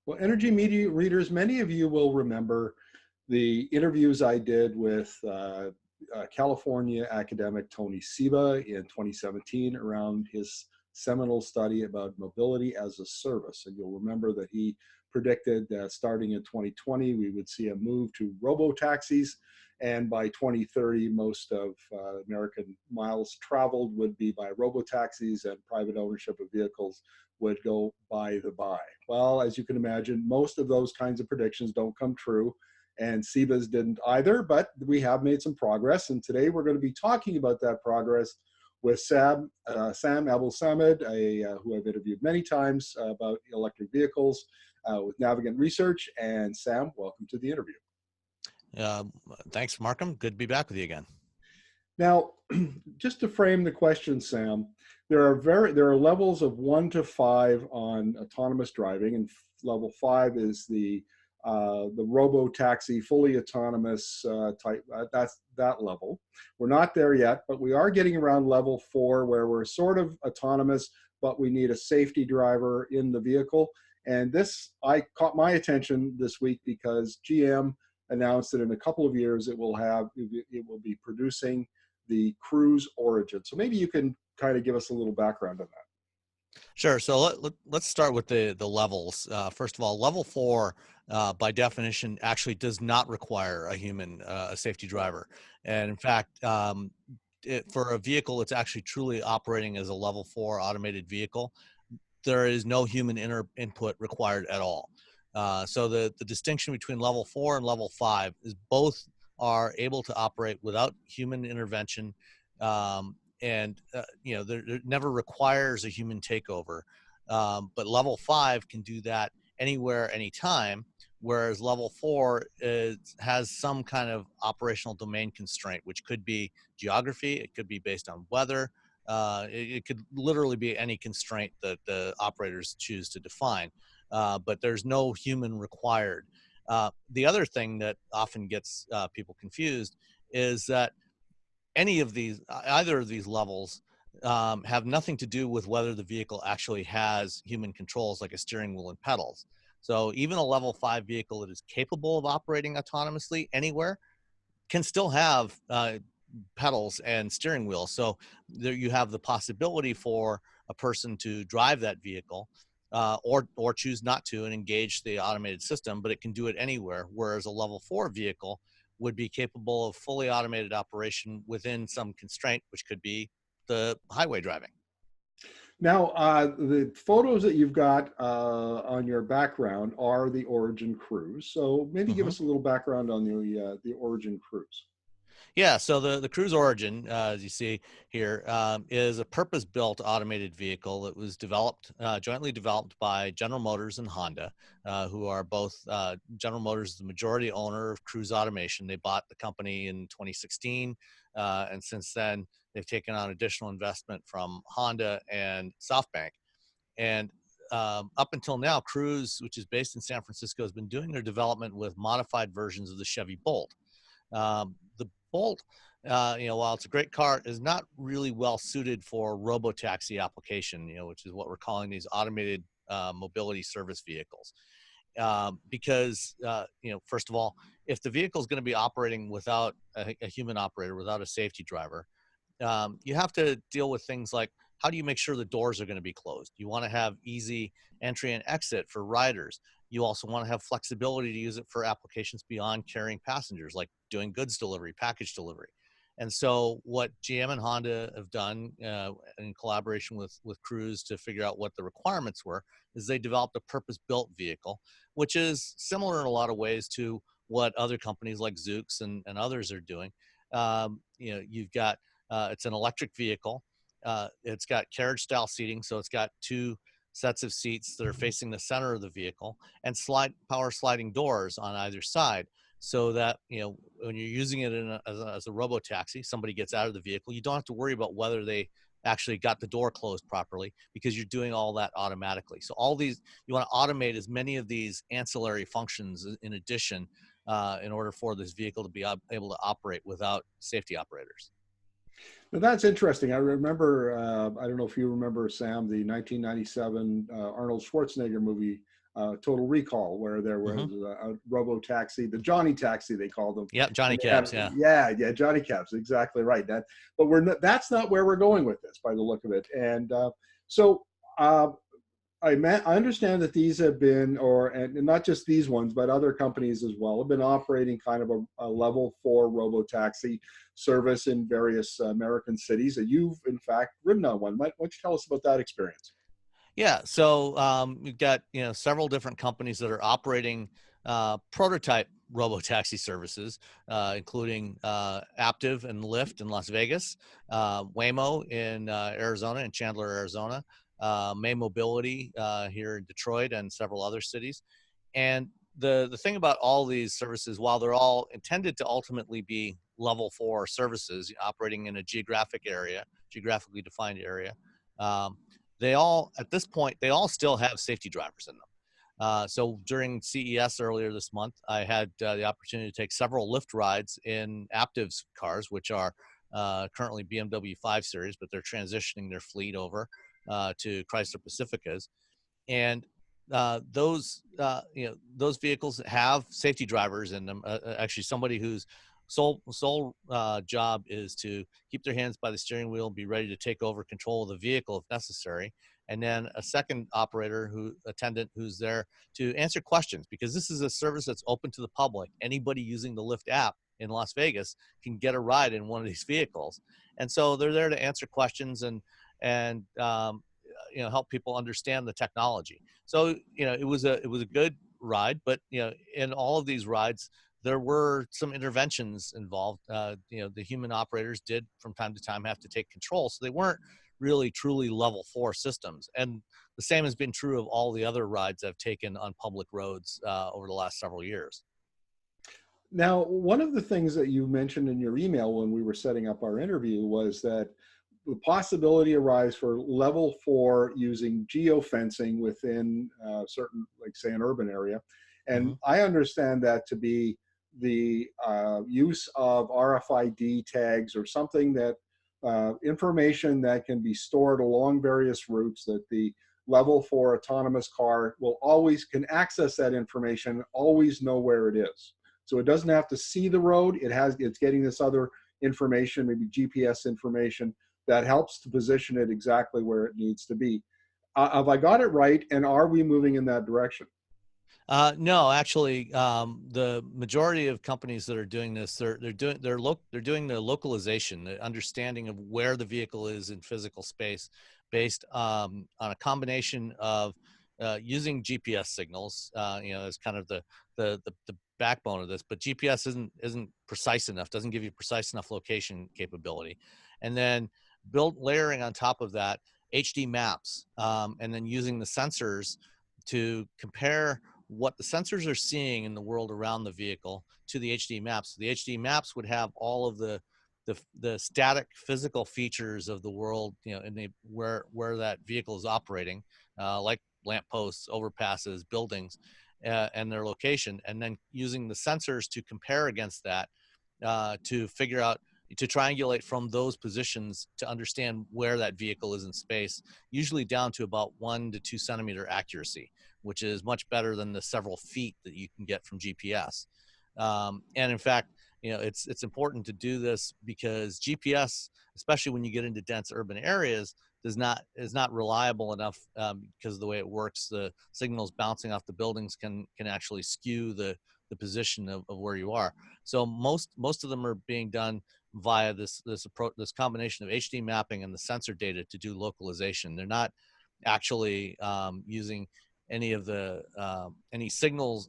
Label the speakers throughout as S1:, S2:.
S1: Well, Energy Media readers, many of you will remember the interviews I did with California academic Tony Seba in 2017 around his seminal study about mobility as a service. And you'll remember that he predicted that starting in 2020, we would see a move to robo-taxis. And by 2030, most of American miles traveled would be by robo-taxis, and private ownership of vehicles would go by the by. Well, as you can imagine, most of those kinds of predictions don't come true, and Seba's didn't either, but we have made some progress. And today we're going to be talking about that progress with Sam Abuelsamid, who I've interviewed many times about electric vehicles with Navigant Research. And Sam, welcome to the interview.
S2: Thanks, Markham. Good to be back with you again.
S1: Now, just to frame the question, Sam, there are levels of 1 to 5 on autonomous driving, and level 5 is the robo-taxi, fully autonomous type. That's that level. We're not there yet, but we are getting around level 4, where we're sort of autonomous, but we need a safety driver in the vehicle. And this caught my attention this week because GM announced that in a couple of years it will be producing the Cruise Origin. So maybe you can kind of give us a little background on that.
S2: Sure. So let's start with the levels. First of all, level 4, by definition, actually does not require a human, a safety driver. And in fact, for a vehicle, it's actually truly operating as a level 4 automated vehicle. There is no human input required at all. So the distinction between level 4 and level 5 is both are able to operate without human intervention, there never requires a human takeover. But level 5 can do that anywhere, anytime, whereas level 4 has some kind of operational domain constraint, which could be geography, it could be based on weather, it could literally be any constraint that the operators choose to define. But there's no human required. The other thing that often gets people confused is that either of these levels have nothing to do with whether the vehicle actually has human controls like a steering wheel and pedals. So even a level 5 vehicle that is capable of operating autonomously anywhere can still have pedals and steering wheel. So there you have the possibility for a person to drive that vehicle or choose not to and engage the automated system, but it can do it anywhere. Whereas a level 4 vehicle would be capable of fully automated operation within some constraint, which could be the highway driving.
S1: Now, the photos that you've got on your background are the Origin Cruise. So maybe give us a little background on the Origin Cruise.
S2: Yeah, so the Cruise Origin, as you see here, is a purpose-built automated vehicle that was jointly developed by General Motors and Honda, who are both General Motors, the majority owner of Cruise Automation. They bought the company in 2016, and since then they've taken on additional investment from Honda and SoftBank. And up until now, Cruise, which is based in San Francisco, has been doing their development with modified versions of the Chevy Bolt. The Bolt, while it's a great car, is not really well suited for robo-taxi application, which is what we're calling these automated mobility service vehicles. Because, first of all, if the vehicle is going to be operating without a human operator, without a safety driver, you have to deal with things like, how do you make sure the doors are going to be closed? You want to have easy entry and exit for riders. You also want to have flexibility to use it for applications beyond carrying passengers, like doing goods delivery, package delivery. And so what GM and Honda have done in collaboration with Cruise to figure out what the requirements were is they developed a purpose-built vehicle, which is similar in a lot of ways to what other companies like Zoox and others are doing. You've got, it's an electric vehicle. It's got carriage-style seating, so it's got 2 sets of seats that are facing the center of the vehicle and power sliding doors on either side, so that when you're using it as a robo-taxi, somebody gets out of the vehicle, you don't have to worry about whether they actually got the door closed properly, because you're doing all that automatically. So all these, you want to automate as many of these ancillary functions in addition in order for this vehicle to be able to operate without safety operators.
S1: Now that's interesting. I remember, I don't know if you remember, Sam, the 1997 Arnold Schwarzenegger movie, Total Recall, where there was a robo-taxi, the Johnny Taxi they called them.
S2: Yep, Johnny Cabs. Yeah.
S1: Yeah, Johnny Cabs, exactly right. But that's not where we're going with this, by the look of it. And so I understand that these have been, and not just these ones, but other companies as well, have been operating kind of a level 4 robo-taxi service in various American cities. And you've, in fact, ridden on one. Why don't you tell us about that experience?
S2: Yeah, so we've got several different companies that are operating prototype robo-taxi services, including Aptiv and Lyft in Las Vegas, Waymo in Arizona, in Chandler, Arizona, May Mobility here in Detroit, and several other cities. And the thing about all these services, while they're all intended to ultimately be level 4 services operating in a geographically defined area, they all, at this point, they all still have safety drivers in them. So during CES earlier this month, I had the opportunity to take several Lyft rides in Aptiv's cars, which are currently BMW 5 Series, but they're transitioning their fleet over to Chrysler Pacificas. And those vehicles have safety drivers in them. Actually, somebody whose sole job is to keep their hands by the steering wheel and be ready to take over control of the vehicle if necessary. And then a second attendant who's there to answer questions, because this is a service that's open to the public. Anybody using the Lyft app in Las Vegas can get a ride in one of these vehicles. And so they're there to answer questions and help people understand the technology. So it was a good ride, but in all of these rides there were some interventions involved. The human operators did from time to time have to take control, so they weren't really truly level 4 systems. And the same has been true of all the other rides I've taken on public roads over the last several years.
S1: Now, one of the things that you mentioned in your email when we were setting up our interview was that the possibility arrives for level 4 using geofencing within certain, like say, an urban area. And I understand that to be the use of RFID tags or something that information that can be stored along various routes, that the level 4 autonomous car can access that information, always know where it is. So it doesn't have to see the road. It's getting this other information, maybe GPS information, that helps to position it exactly where it needs to be. Have I got it right? And are we moving in that direction?
S2: No, actually, the majority of companies that are doing this, they're doing the localization, the understanding of where the vehicle is in physical space, based on a combination of using GPS signals, as kind of the backbone of this. But GPS isn't precise enough, doesn't give you precise enough location capability, and then layering on top of that HD maps, and then using the sensors to compare what the sensors are seeing in the world around the vehicle to the HD maps. The HD maps would have all of the static physical features of the world, where that vehicle is operating, like lampposts, overpasses, buildings, and their location, and then using the sensors to compare against that, to triangulate from those positions to understand where that vehicle is in space, usually down to about 1 to 2 centimeter accuracy, which is much better than the several feet that you can get from GPS. And in fact, it's important to do this because GPS, especially when you get into dense urban areas, is not reliable enough, because of the way it works. The signals bouncing off the buildings can actually skew the position of where you are. So most of them are being done via this combination of HD mapping and the sensor data to do localization. They're not actually using any of the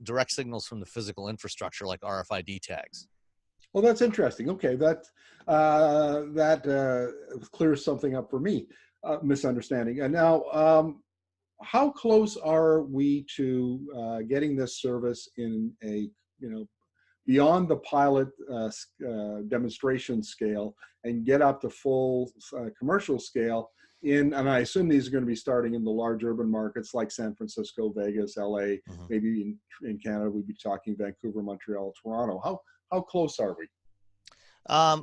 S2: direct signals from the physical infrastructure like RFID tags.
S1: Well, that's interesting. Okay, that clears something up for me, misunderstanding. And now, how close are we to getting this service in a beyond the pilot demonstration scale and get up to full commercial scale and I assume these are going to be starting in the large urban markets like San Francisco, Vegas, LA, maybe in Canada, we'd be talking Vancouver, Montreal, Toronto. How close are we?
S2: I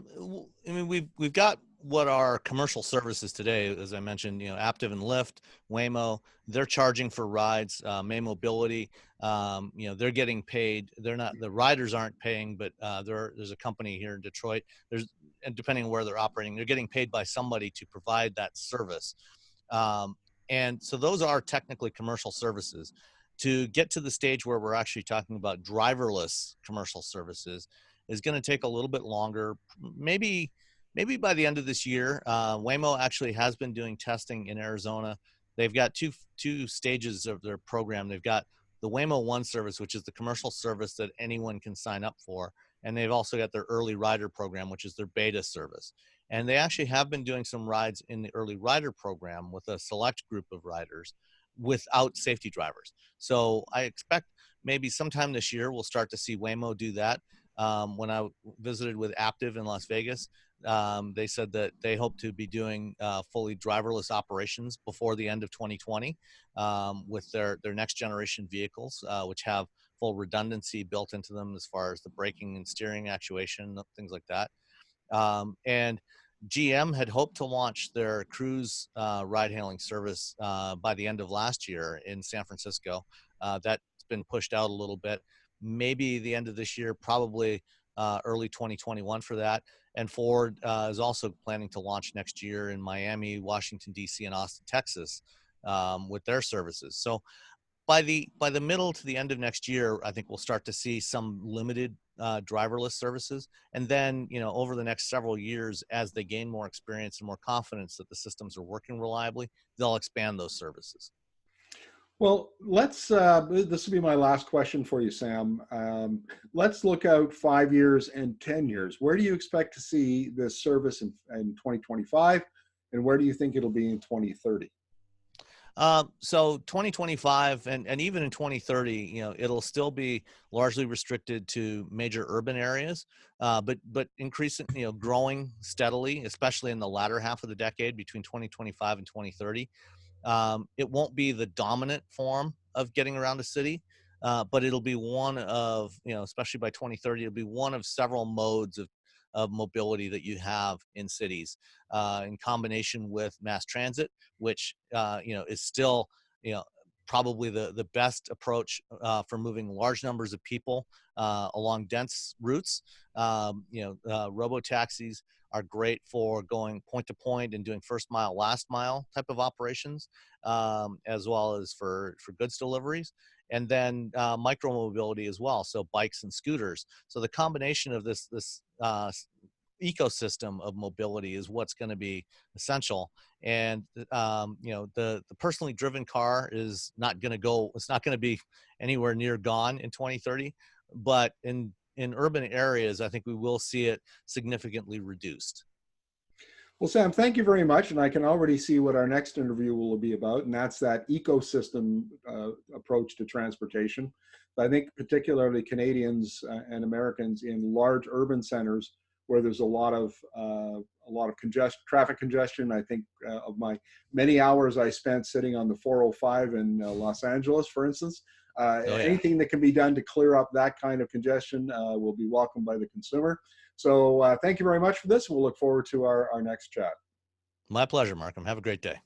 S2: mean, we've got what our commercial services today, as I mentioned, Aptiv and Lyft, Waymo, they're charging for rides. May Mobility, they're getting paid. They're not, the riders aren't paying, but there's a company here in Detroit. And depending on where they're operating, they're getting paid by somebody to provide that service. And so those are technically commercial services. To get to the stage where we're actually talking about driverless commercial services is going to take a little bit longer, maybe by the end of this year. Waymo actually has been doing testing in Arizona. They've got two stages of their program. They've got the Waymo One service, which is the commercial service that anyone can sign up for. And they've also got their early rider program, which is their beta service. And they actually have been doing some rides in the early rider program with a select group of riders without safety drivers. So I expect maybe sometime this year, we'll start to see Waymo do that. When I visited with Aptiv in Las Vegas, they said that they hope to be doing fully driverless operations before the end of 2020 with their next generation vehicles, which have full redundancy built into them as far as the braking and steering actuation, things like that. And GM had hoped to launch their cruise ride-hailing service by the end of last year in San Francisco. That's been pushed out a little bit. Maybe the end of this year, probably early 2021 for that. And Ford is also planning to launch next year in Miami, Washington, D.C., and Austin, Texas with their services. So by the middle to the end of next year, I think we'll start to see some limited driverless services. And then, over the next several years, as they gain more experience and more confidence that the systems are working reliably, they'll expand those services.
S1: Well, let's, this will be my last question for you, Sam. Let's look out 5 years and 10 years. Where do you expect to see this service in 2025? And where do you think it'll be in 2030?
S2: So 2025 and even in 2030, it'll still be largely restricted to major urban areas, but increasing, growing steadily, especially in the latter half of the decade between 2025 and 2030. It won't be the dominant form of getting around a city, but it'll be one of, especially by 2030, it'll be one of several modes of mobility that you have in cities, in combination with mass transit, which is still probably the best approach for moving large numbers of people along dense routes. Robo-taxis are great for going point to point and doing first mile, last mile type of operations, as well as for goods deliveries. And then micro mobility as well, so bikes and scooters. So the combination of this ecosystem of mobility is what's going to be essential. And the personally driven car is not going to go. It's not going to be anywhere near gone in 2030. But in urban areas, I think we will see it significantly reduced.
S1: Well, Sam, thank you very much. And I can already see what our next interview will be about, and that's that ecosystem approach to transportation. I think particularly Canadians and Americans in large urban centers where there's a lot of traffic congestion. I think of my many hours I spent sitting on the 405 in Los Angeles, for instance. Anything that can be done to clear up that kind of congestion will be welcomed by the consumer. So thank you very much for this. We'll look forward to our next chat.
S2: My pleasure, Markham. Have a great day.